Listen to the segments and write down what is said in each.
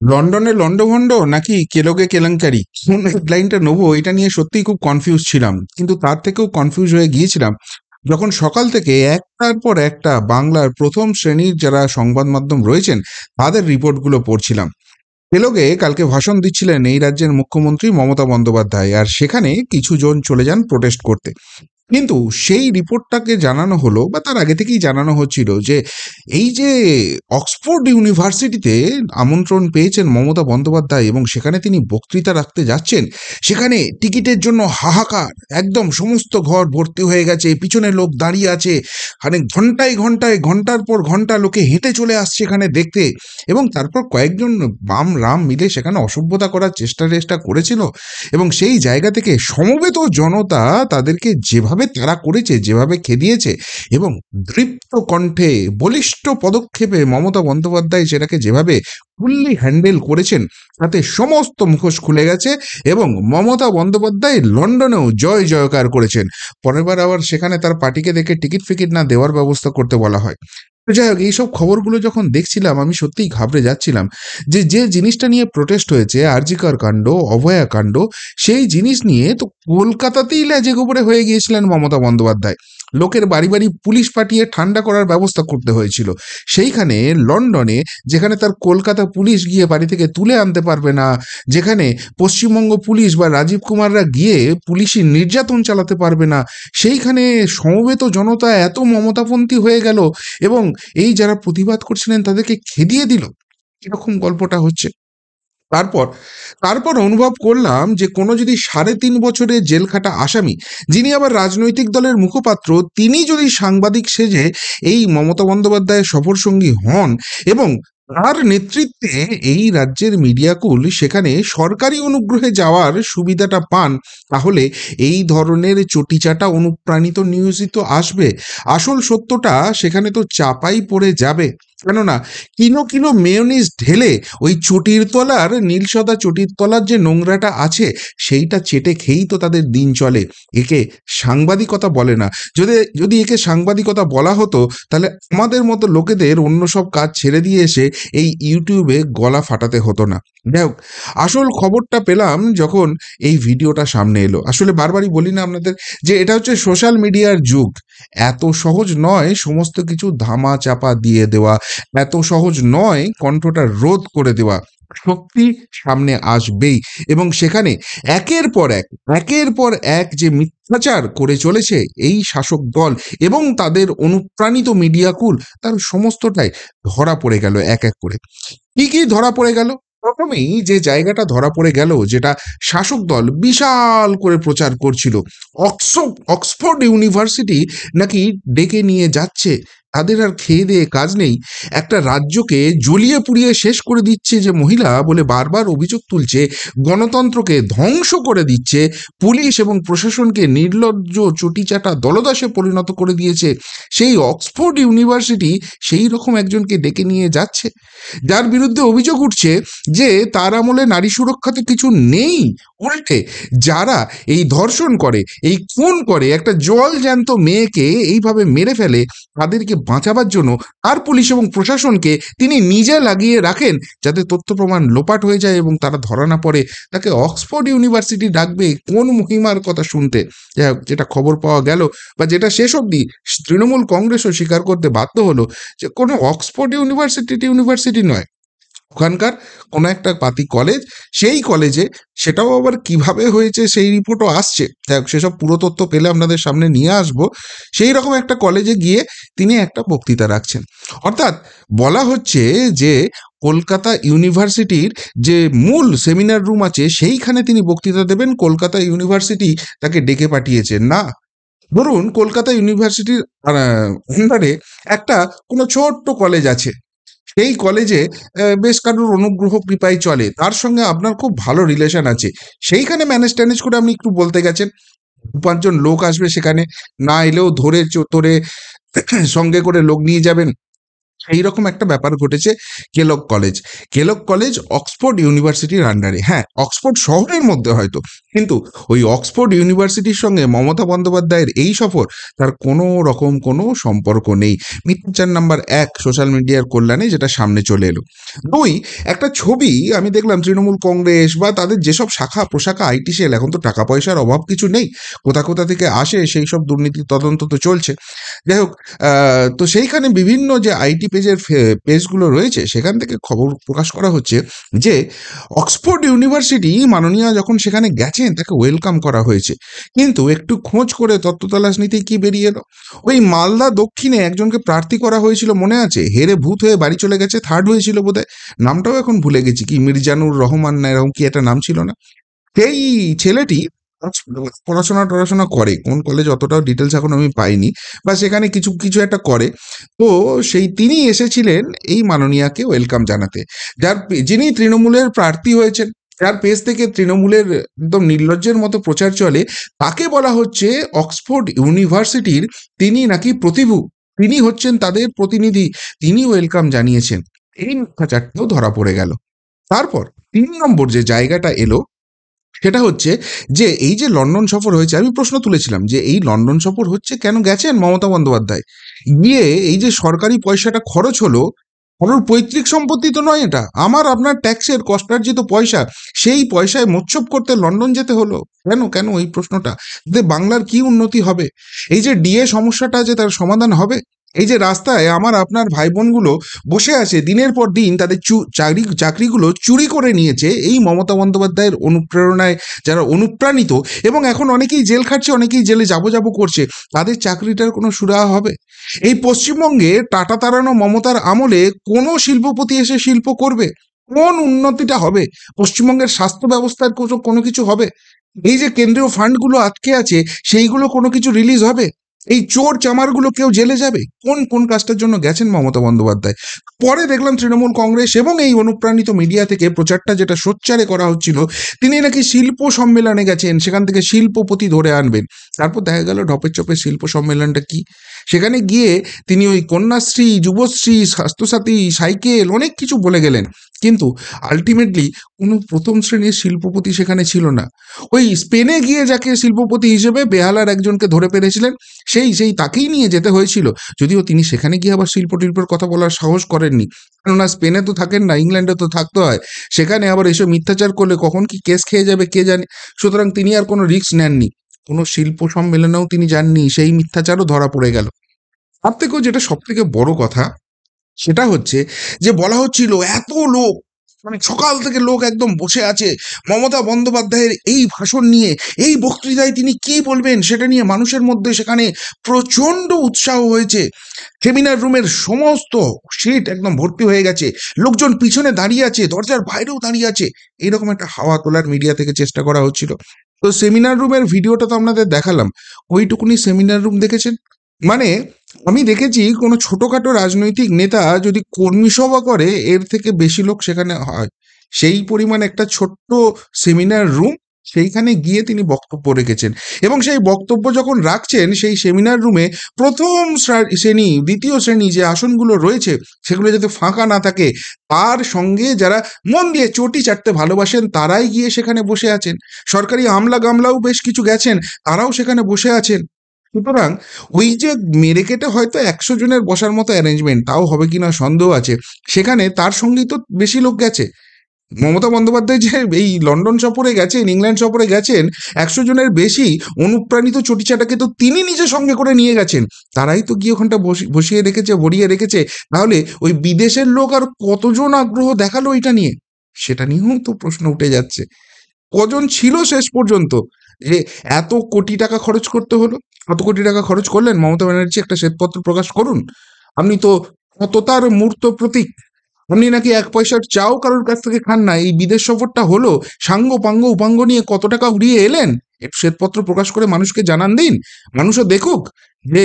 লন্ডনে লন্ডভন্ড নাকি কেলগে কেলেঙ্কারি, কোন হেডলাইনটা নেবো এটা নিয়ে সত্যিই খুব কনফিউজ ছিলাম। কিন্তু তার থেকেও কনফিউজ হয়ে গিয়েছিলাম যখন সকাল থেকে একটার পর একটা বাংলার প্রথম শ্রেণীর যারা সংবাদ মাধ্যম রয়েছেন তাদের রিপোর্টগুলো পড়ছিলাম। কেলগে কালকে ভাষণ দিচ্ছিলেন এই রাজ্যের মুখ্যমন্ত্রী মমতা বন্দ্যোপাধ্যায়, আর সেখানে কিছু জন চলে যান প্রোটেস্ট করতে। কিন্তু সেই রিপোর্টটাকে জানানো হলো, বা তার আগে থেকেই জানানো হচ্ছিল যে এই যে অক্সফোর্ড ইউনিভার্সিটিতে আমন্ত্রণ পেয়েছেন মমতা বন্দ্যোপাধ্যায় এবং সেখানে তিনি বক্তৃতা রাখতে যাচ্ছেন, সেখানে টিকিটের জন্য হাহাকার, একদম সমস্ত ঘর ভর্তি হয়ে গেছে, পিছনে লোক দাঁড়িয়ে আছে, মানে ঘন্টায় ঘন্টায় ঘন্টার পর ঘন্টা লোকে হেঁটে চলে আসছে এখানে দেখতে। এবং তারপর কয়েকজন বাম রাম মিলে সেখানে অসভ্যতা করার চেষ্টা করেছিল, এবং সেই জায়গা থেকে সমবেত জনতা তাদেরকে যেভাবে তাড়া করেছে, যেভাবে খেদিয়েছে, এবং দৃপ্ত কণ্ঠে বলিষ্ঠ পদক্ষেপে মমতা বন্দ্যোপাধ্যায় সেটাকে যেভাবে ফুললি হ্যান্ডেল করেছেন, তাতে সমস্ত মুখোশ খুলে গেছে এবং মমতা বন্দ্যোপাধ্যায় লন্ডনেও জয় জয়কার করেছেন। পরের বার আবার সেখানে তার পার্টিকে দেখে টিকিট ফিকিট না দেওয়ার ব্যবস্থা করতে বলা হয়। তো যাই হোক, এইসব খবরগুলো যখন দেখছিলাম আমি সত্যিই ঘাবড়ে যাচ্ছিলাম যে যে জিনিসটা নিয়ে প্রোটেস্ট হয়েছে, আরজিকর কাণ্ড, অভয়া কাণ্ড, সেই জিনিস নিয়ে তো কলকাতাতেই লেজে গোবরে হয়ে গিয়েছিলেন মমতা বন্দ্যোপাধ্যায়। লোকের বাড়ি বাড়ি পুলিশ পাঠিয়ে ঠান্ডা করার ব্যবস্থা করতে হয়েছিল। সেইখানে লন্ডনে, যেখানে তার কলকাতা পুলিশ গিয়ে বাড়ি থেকে তুলে আনতে পারবে না, যেখানে পশ্চিমবঙ্গ পুলিশ বা রাজীব কুমাররা গিয়ে পুলিশি নির্যাতন চালাতে পারবে না, সেইখানে সমবেত জনতা এত মমতাপন্থী হয়ে গেল এবং এই যারা প্রতিবাদ করছিলেন তাদেরকে খেদিয়ে দিল। এরকম গল্পটা হচ্ছে। তারপর তারপর অনুভব করলাম যে কোনো যদি 3.5 বছরের জেল খাটা আসামি, যিনি আবার রাজনৈতিক দলের মুখপাত্র, তিনি যদি সাংবাদিক সেজে এই মমতা বন্দ্যোপাধ্যায়ের সফরসঙ্গী হন এবং তার নেতৃত্বে এই রাজ্যের মিডিয়াকুল সেখানে সরকারি অনুগ্রহে যাওয়ার সুবিধাটা পান, তাহলে এই ধরনের চটিচাটা অনুপ্রাণিত নিউজই তো আসবে। আসল সত্যটা সেখানে তো চাপাই পড়ে যাবে। কেননা কিলো কিলো মেয়োনিজ ঢেলে ওই চটির তলার, নীলসদা চটির তলার যে নোংরাটা আছে সেইটা চেটে খেয়েই তো তাদের দিন চলে। একে সাংবাদিকতা বলে না। যদি যদি একে সাংবাদিকতা বলা হতো, তাহলে আমাদের মতো লোকেদের অন্য সব কাজ ছেড়ে দিয়ে এসে এই ইউটিউবে গলা ফাটাতে হতো না। যাই হোক, আসল খবরটা পেলাম যখন এই ভিডিওটা সামনে এলো। আসলে বারবারই বলি না আপনাদের যে এটা হচ্ছে সোশ্যাল মিডিয়ার যুগ। এত সহজ নয় সমস্ত কিছু ধামা চাপা দিয়ে দেওয়া, এত সহজ নয় কণ্ঠটা রোধ করে দেওয়া। শক্তি সামনে আসবেই, এবং সেখানে একের পর এক যে মিথ্যাচার করে চলেছে এই শাসক দল এবং তাদের অনুপ্রাণিত মিডিয়াকুল, তার সমস্তটাই ধরা পড়ে গেল এক এক করে। কি কি ধরা পড়ে গেল? প্রথমেই যে জায়গাটা ধরা পড়ে গেল, যেটা শাসক দল বিশাল করে প্রচার করছিল, অক্সফোর্ড ইউনিভার্সিটি নাকি ডেকে নিয়ে যাচ্ছে, তাদের আর খেয়ে দেয়ে কাজ নেই, একটা রাজ্যকে জ্বলিয়ে পুড়িয়ে শেষ করে দিচ্ছে যে মহিলা বলে বারবার অভিযোগ তুলছে, গণতন্ত্রকে ধ্বংস করে দিচ্ছে, পুলিশ এবং প্রশাসনকে নির্লজ্জ চটিচাটা দলদাসে পরিণত করে দিয়েছে, সেই অক্সফোর্ড ইউনিভার্সিটি সেই রকম একজনকে ডেকে নিয়ে যাচ্ছে, যার বিরুদ্ধে অভিযোগ উঠছে যে তার আমলে নারী সুরক্ষাতে কিছু নেই। উল্টে যারা এই ধর্ষণ করে, এই খুন করে, একটা জল জ্যান্ত মেয়েকে এইভাবে মেরে ফেলে, তাদেরকে বাঁচাবার জন্য আর পুলিশ এবং প্রশাসনকে তিনি নিজে লাগিয়ে রাখেন, যাতে তথ্য প্রমাণ লোপাট হয়ে যায় এবং তারা ধরা না পড়ে। তাকে অক্সফোর্ড ইউনিভার্সিটি ডাকবে কোন মহিমার কথা শুনতে? যাই হোক, যেটা খবর পাওয়া গেল বা যেটা শেষ অবধি তৃণমূল কংগ্রেসও স্বীকার করতে বাধ্য হলো, যে কোনো অক্সফোর্ড ইউনিভার্সিটি নয়, ওখানকার কোনো একটা পাতি কলেজ, সেই কলেজে, সেটাও আবার কিভাবে হয়েছে সেই রিপোর্টও আসছে। যাই হোক, সেসব পুরো তথ্য পেলে আপনাদের সামনে নিয়ে আসবো। সেই রকম একটা কলেজে গিয়ে তিনি একটা বক্তৃতা রাখছেন। অর্থাৎ বলা হচ্ছে যে কলকাতা ইউনিভার্সিটির যে মূল সেমিনার রুম আছে সেইখানে তিনি বক্তৃতা দেবেন, কলকাতা ইউনিভার্সিটি তাকে ডেকে পাঠিয়েছে না। ধরুন কলকাতা ইউনিভার্সিটির আন্ডারে একটা কোনো ছোট্ট কলেজ আছে, সেই কলেজে বেশ কারোর অনুগ্রহ কৃপায় চলে, তার সঙ্গে আপনার খুব ভালো রিলেশন আছে, সেইখানে ম্যানেজ ট্যানেজ করে আপনি একটু বলতে গেছেন, 2-5 জন লোক আসবে সেখানে, না এলেও ধরে চোরে সঙ্গে করে লোক নিয়ে যাবেন, এইরকম একটা ব্যাপার ঘটেছে Kellogg college. Kellogg college Oxford ইউনিভার্সিটির আন্ডারে, হ্যাঁ অক্সফোর্ড শহরের মধ্যে হয়তো, কিন্তু ওই অক্সফোর্ড ইউনিভার্সিটির সঙ্গে মমতা বন্দ্যোপাধ্যায়ের এই সফর তার কোনো রকম কোনো সম্পর্ক নেই। মিথ্যাচার নাম্বার এক সোশ্যাল মিডিয়ার কল্যাণে যেটা সামনে চলে এলো। দুই, একটা ছবি আমি দেখলাম তৃণমূল কংগ্রেস বা তাদের যেসব শাখা প্রশাখা আইটি সেল, এখন তো টাকা পয়সার অভাব কিছু নেই, কোথা কোথা থেকে আসে সেই সব দুর্নীতির তদন্ত তো চলছে। যাই হোক, তো সেইখানে বিভিন্ন যে আইটি পেজের পেজগুলো রয়েছে সেখান থেকে খবর প্রকাশ করা হচ্ছে যে অক্সফোর্ড ইউনিভার্সিটি মাননীয়া যখন সেখানে গেছেন তাকে ওয়েলকাম করা হয়েছে, কিন্তু একটু খোঁজ করে তত্ত্ব তলাশ নিতেই কি বেরিয়ে এলো, ওই মালদা দক্ষিণে একজনকে প্রার্থী করা হয়েছিল মনে আছে, হেরে ভূত হয়ে বাড়ি চলে গেছে, থার্ড হয়েছিল বোধহয়, নামটাও এখন ভুলে গেছি, কি মির্জানুর রহমান না এরকম কি একটা নাম ছিল না, সেই ছেলেটি পড়াশোনা টড়াশোনা করে, কোন কলেজ অতটাও ডিটেলস এখন আমি পাইনি, বা সেখানে কিছু কিছু একটা করে। তো সেই তিনি এসেছিলেন এই মাননীয়াকে ওয়েলকাম জানাতে, যিনি তৃণমূলের প্রার্থী হয়েছেন, যার পেজ থেকে তৃণমূলের একদম নির্লজ্জের মতো প্রচার চলে, তাকে বলা হচ্ছে অক্সফোর্ড ইউনিভার্সিটির তিনি নাকি প্রতিভু, তিনি হচ্ছেন তাদের প্রতিনিধি, তিনি ওয়েলকাম জানিয়েছেন। এই মিথ্যাচারটাও ধরা পড়ে গেল। তারপর 3 নম্বর যে জায়গাটা এলো সেটা হচ্ছে যে এই যে লন্ডন সফর হয়েছে, আমি প্রশ্ন তুলেছিলাম যে এই লন্ডন সফর হচ্ছে কেন গেছেন মমতা বন্দ্যোপাধ্যায়, গিয়ে এই যে সরকারি পয়সাটা খরচ হলো, কারোর পৈতৃক সম্পত্তি তো নয়, এটা আমার আপনার ট্যাক্সের কষ্টার্জিত পয়সা, সেই পয়সায় মোচ্ছব করতে লন্ডন যেতে হলো কেন, কেন এই প্রশ্নটা, যে বাংলার কি উন্নতি হবে, এই যে ডিএ সমস্যাটা যে তার সমাধান হবে, এই যে রাস্তায় আমার আপনার ভাই বোনগুলো বসে আছে দিনের পর দিন, তাদের চাকরিগুলো চুরি করে নিয়েছে এই মমতা বন্দ্যোপাধ্যায়ের অনুপ্রেরণায়, যারা অনুপ্রাণিত, এবং এখন অনেকেই জেল খাটছে, অনেকেই জেলে যাবো যাবো করছে, তাদের চাকরিটার কোনো সুরাহা হবে? এই পশ্চিমবঙ্গে টাটা তাড়ানো মমতার আমলে কোনো শিল্পপতি এসে শিল্প করবে? কোন উন্নতিটা হবে? পশ্চিমবঙ্গের স্বাস্থ্য ব্যবস্থার কোনো কিছু হবে? এই যে কেন্দ্রীয় ফান্ডগুলো আটকে আছে সেইগুলো কোনো কিছু রিলিজ হবে? এই চোর চামারগুলো কেউ জেলে যাবে? কোন কোন কাজটার জন্য গেছেন মমতা বন্দ্যোপাধ্যায়? পরে দেখলাম তৃণমূল কংগ্রেস এবং এই অনুপ্রাণিত মিডিয়া থেকে প্রচারটা যেটা সোচ্চারে করা হচ্ছিল, তিনি নাকি শিল্প সম্মেলনে গেছেন, সেখান থেকে শিল্পপতি ধরে আনবেন। তারপর দেখা গেল ঢপের চপের শিল্প সম্মেলনটা কি, সেখানে গিয়ে তিনি ওই কন্যাশ্রী, যুবশ্রী, স্বাস্থ্যসাথী, সাইকেল অনেক কিছু বলে গেলেন, কিন্তু আলটিমেটলি কোনো প্রথম শ্রেণীর শিল্পপতি সেখানে ছিল না। ওই স্পেনে গিয়ে যাকে শিল্পপতি হিসেবে বেহালার একজনকে ধরে পেরেছিলেন, সেই সেই তাকেই নিয়ে যেতে হয়েছিল, যদিও তিনি সেখানে গিয়ে আবার শিল্প টিল্পের কথা বলার সাহস করেননি, কেননা স্পেনে তো থাকেন না, ইংল্যান্ডে তো থাকতে হয়, সেখানে আবার এসব মিথ্যাচার করলে কখন কি কেস খেয়ে যাবে কে জানে, সুতরাং তিনি আর কোনো রিস্ক নেননি, কোনো শিল্প সম্মেলনেও তিনি যাননি, সেই মিথ্যাচারও ধরা পড়ে গেল। তার থেকেও যেটা সব থেকে বড় কথা সেটা হচ্ছে যে বলা হচ্ছিল এত লোক, মানে সকাল থেকে লোক একদম বসে আছে মমতা বন্দ্যোপাধ্যায়ের এই ভাষণ নিয়ে, এই বক্তৃতায় তিনি কি বলবেন সেটা নিয়ে মানুষের মধ্যে সেখানে প্রচন্ড উৎসাহ হয়েছে, সেমিনার রুমের সমস্ত সিট একদম ভর্তি হয়ে গেছে, লোকজন পিছনে দাঁড়িয়ে আছে, দরজার বাইরেও দাঁড়িয়ে আছে, এইরকম একটা হাওয়া তোলার মিডিয়া থেকে চেষ্টা করা হচ্ছিল। তো সেমিনার রুমের ভিডিওটা তো আপনাদের দেখালাম, ওইটুকুনি সেমিনার রুম দেখেছেন? মানে আমি দেখেছি কোনো ছোটখাটো রাজনৈতিক নেতা যদি কর্মী সভা করে এর থেকে বেশি লোক সেখানে হয়, সেই পরিমাণ একটা ছোট্ট সেমিনার রুম, সেইখানে গিয়ে তিনি বক্তব্য রেখেছেন, এবং সেই বক্তব্য যখন রাখছেন সেই সেমিনার রুমে প্রথম শ্রেণী, দ্বিতীয় শ্রেণী যে আসনগুলো রয়েছে সেগুলো যাতে ফাঁকা না থাকে, তার সঙ্গে যারা মন দিয়ে চটি চাটতে ভালোবাসেন তারাই গিয়ে সেখানে বসে আছেন, সরকারি আমলা গামলাও বেশ কিছু গেছেন, তারাও সেখানে বসে আছেন। সুতরাং ওই যে মেরে কেটে হয়তো 100 জনের বসার মতো অ্যারেঞ্জমেন্ট, তাও হবে কিনা সন্দেহ আছে, সেখানে তার সঙ্গেই তো বেশি লোক গেছে। মমতা বন্দ্যোপাধ্যায় যে এই লন্ডন সফরে গেছেন, ইংল্যান্ড সফরে গেছেন, 100 জনের বেশি অনুপ্রাণিত চটিচাটাকে তো তিনি নিজে সঙ্গে করে নিয়ে গেছেন, তারাই তো গিয়ে ওখানটা বসিয়ে রেখেছে, ভরিয়ে রেখেছে, তাহলে ওই বিদেশের লোক আর কতজন আগ্রহ দেখালো এটা নিয়ে, সেটা নিয়েও তো প্রশ্ন উঠে যাচ্ছে। কজন ছিল শেষ পর্যন্ত যে এত কোটি টাকা খরচ করতে হলো? কত কোটি টাকা খরচ করলেন মমতা ব্যানার্জি, একটা শ্বেতপত্র প্রকাশ করুন। আপনি তো সততার মূর্ত প্রতীক, আপনি নাকি 1 পয়সার চাও কারোর কাছ থেকে খান না, এই বিদেশ সফরটা হলো, সাঙ্গ পাঙ্গ উপাঙ্গ নিয়ে কত টাকা উড়িয়ে এলেন, একটু শ্বেতপত্র প্রকাশ করে মানুষকে জানান দিন, মানুষও দেখুক যে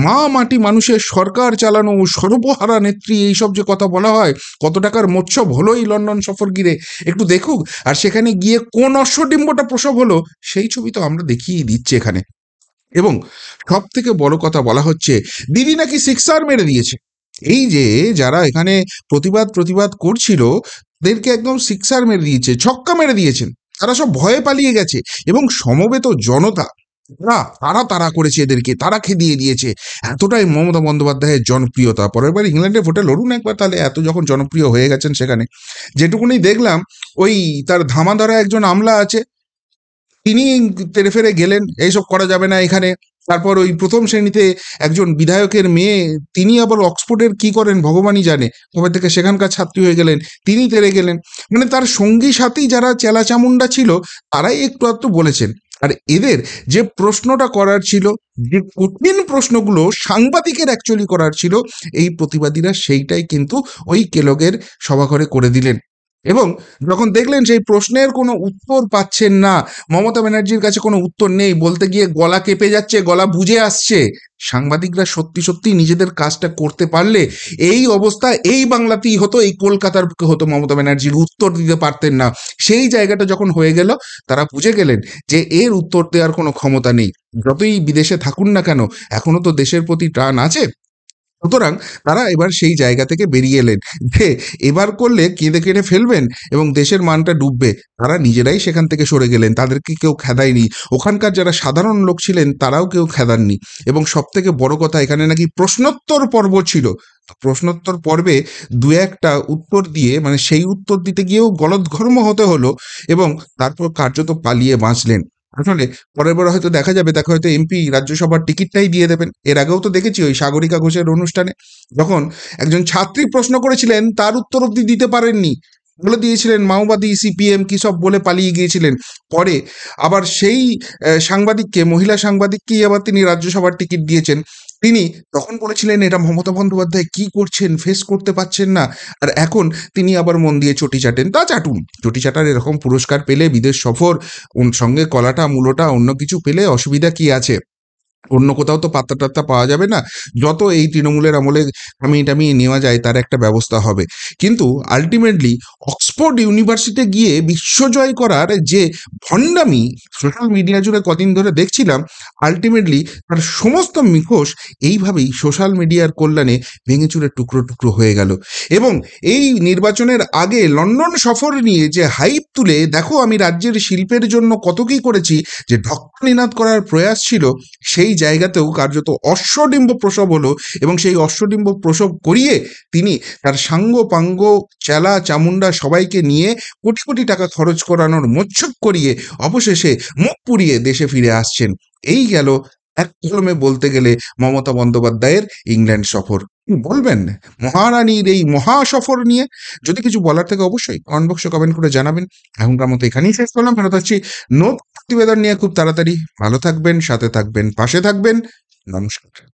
মা মাটি মানুষের সরকার চালানো সর্বহারা নেত্রী, এইসব যে কথা বলা হয়, কত টাকার মোৎসব হলো এই লন্ডন সফর ঘিরে, একটু দেখুক। আর সেখানে গিয়ে কোন অশ্বডিম্বটা প্রসব হলো সেই ছবি তো আমরা দেখিয়ে দিচ্ছি এখানে। এবং সব থেকে বড় কথা বলা হচ্ছে দিদি নাকি সিক্সার মেরে দিয়েছে, এই যে যারা এখানে প্রতিবাদ করছিল, তাদেরকে একদম সিক্সার মেরে দিয়েছে, ছক্কা মেরে দিয়েছেন। তারা সব ভয়ে পালিয়ে গেছে এবং সমবেত জনতা তারা তারা তারা করেছে এদেরকে, তারা খেদিয়ে দিয়েছে। এতটাই মমতা বন্দ্যোপাধ্যায়ের জনপ্রিয়তা। পরের বার ইংল্যান্ডে ভোটে লড়ুন একবার, তাহলে এত যখন জনপ্রিয় হয়ে গেছেন সেখানে। যেটুকুনি দেখলাম, ওই তার ধামা ধরা একজন আমলা আছে, তিনি তেড়ে ফেরে গেলেন, এইসব করা যাবে না এখানে। তারপর ওই প্রথম শ্রেণীতে একজন বিধায়কের মেয়ে, তিনি আবার অক্সফোর্ডের কি করেন ভগবানই জানে, কবে থেকে সেখানকার ছাত্রী হয়ে গেলেন, তিনি তেড়ে গেলেন। মানে তার সঙ্গী সাথী যারা চেলাচামুন্ডা ছিল, তারাই একটু আধটু বলেছেন। আর এদের যে প্রশ্নটা করার ছিল, যে কঠিন প্রশ্নগুলো সাংবাদিকের অ্যাকচুয়ালি করার ছিল, এই প্রতিবাদীরা সেইটাই কিন্তু ওই কেলগের সভাঘরে করে দিলেন। এবং যখন দেখলেন সেই প্রশ্নের কোনো উত্তর পাচ্ছেন না, মমতা ব্যানার্জির কাছে কোনো উত্তর নেই, বলতে গিয়ে গলা কেঁপে যাচ্ছে, গলা বুঝে আসছে, সাংবাদিকরা সত্যি সত্যি নিজেদের কাজটা করতে পারলে এই অবস্থা এই বাংলাতেই হতো, এই কলকাতার বুকে হতো। মমতা ব্যানার্জির উত্তর দিতে পারতেন না। সেই জায়গাটা যখন হয়ে গেল, তারা বুঝে গেলেন যে এর উত্তর দেওয়ার কোনো ক্ষমতা নেই। যতই বিদেশে থাকুন না কেন, এখনো তো দেশের প্রতি টান আছে। সুতরাং তারা এবার সেই জায়গা থেকে বেরিয়ে এলেন যে এবার করলে কেঁদে কেটে ফেলবেন এবং দেশের মানটা ডুববে। তারা নিজেরাই সেখান থেকে সরে গেলেন, তাদেরকে কেউ খেদায়নি। ওখানকার যারা সাধারণ লোক ছিলেন তারাও কেউ খেদাননি। এবং সব থেকে বড় কথা, এখানে নাকি প্রশ্নোত্তর পর্ব ছিল। তো প্রশ্নোত্তর পর্বে দু একটা উত্তর দিয়ে, মানে সেই উত্তর দিতে গিয়েও গলদঘর্ম হতে হলো এবং তারপর কার্যত পালিয়ে বাঁচলেন। আসলে পরের বার হয়তো দেখা যাবে, তাকে হয়তো এমপি রাজ্যসভার টিকিটটাই দিয়ে দেবেন। এর আগেও তো দেখেছি ওই সাগরিকা ঘোষের অনুষ্ঠানে, যখন একজন ছাত্রী প্রশ্ন করেছিলেন, তার উত্তর অব্দি দিতে পারেননি, বলে দিয়েছিলেন মাওবাদী, সিপিএম কি সব বলে পালিয়ে গিয়েছিলেন। পরে আবার সেই সাংবাদিককে, মহিলা সাংবাদিককেই আবার তিনি রাজ্যসভার টিকিট দিয়েছেন। তিনি তখন বলেছিলেন এটা মমতা বন্দ্যোপাধ্যায় কি করছেন, ফেস করতে পারছেন না। আর এখন তিনি আবার মন দিয়ে চটি চাটেন, তা চাটুন, চটি চাটার এরকম পুরস্কার পেলে, বিদেশ সফর, সঙ্গে কলাটা মূলোটা অন্য কিছু পেলে অসুবিধা কি আছে? অন্য কোথাও তো পাত্তা টাত্তা পাওয়া যাবে না। যত এই তৃণমূলের আমলে থামিয়ে টামিয়ে নেওয়া যায় তার একটা ব্যবস্থা হবে। কিন্তু আলটিমেটলি অক্সফোর্ড ইউনিভার্সিটি গিয়ে বিশ্বজয় করার যে ভণ্ডামি সোশ্যাল মিডিয়া জুড়ে কদিন ধরে দেখছিলাম, আলটিমেটলি তার সমস্ত মুখোশ এইভাবেই সোশ্যাল মিডিয়ার কল্যাণে ভেঙেচুরে টুকরো টুকরো হয়ে গেল। এবং এই নির্বাচনের আগে লন্ডন সফর নিয়ে যে হাইপ তুলে, দেখো আমি রাজ্যের শিল্পের জন্য কত কী করেছি, যে ঢক্কানিনাদ করার প্রয়াস ছিল, সেই জায়গাতেও কার্যত অশ্বডিম্ব প্রসব হলো। এবং সেই অশ্বডিম্ব প্রসব করিয়ে তিনি তার সাঙ্গ পাঙ্গ চেলা চামুন্ডা সবাইকে নিয়ে কোটি কোটি টাকা খরচ করানোর মোচ্ছব করিয়ে অবশেষে মুখ পুড়িয়ে দেশে ফিরে আসছেন। এই গেল এক কলমে বলতে গেলে মমতা বন্দ্যোপাধ্যায়ের ইংল্যান্ড সফর। কি বলবেন মহারানীর এই মহা সফর নিয়ে? যদি কিছু বলার থেকে অবশ্যই কমেন্ট বক্সে কমেন্ট করে জানাবেন। এখনকার মতো এখানেই শেষ করলাম, ফেরত আসছি নতুন প্রতিবেদন নিয়ে খুব তাড়াতাড়ি। ভালো থাকবেন, সাথে থাকবেন, পাশে থাকবেন। নমস্কার।